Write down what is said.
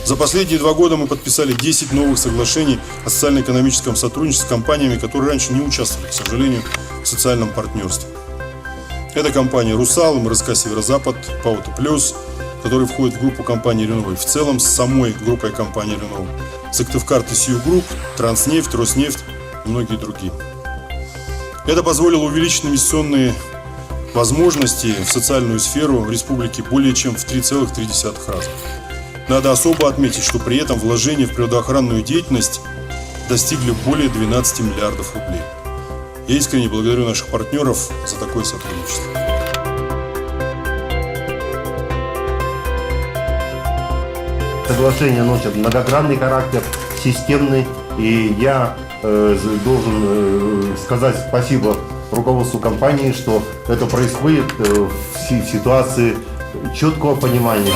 За последние 2 года мы подписали 10 новых соглашений о социально-экономическом сотрудничестве с компаниями, которые раньше не участвовали, к сожалению, в социальном партнерстве. Это компания «Русал», МРСК «Северо-Запад», «Пауто Плюс», которые входят в группу компании «Реновой». В целом с самой группой компании «Реновой». Сыктывкар ТСЮ Групп, Транснефть, Роснефть и многие другие. Это позволило увеличить инвестиционные возможности в социальную сферу в республике более чем в 3,3 раза. Надо особо отметить, что при этом вложения в природоохранную деятельность достигли более 12 миллиардов рублей. Я искренне благодарю наших партнеров за такое сотрудничество. Соглашения носят многогранный характер, системный, и я должен сказать спасибо руководству компании, что это происходит в ситуации четкого понимания.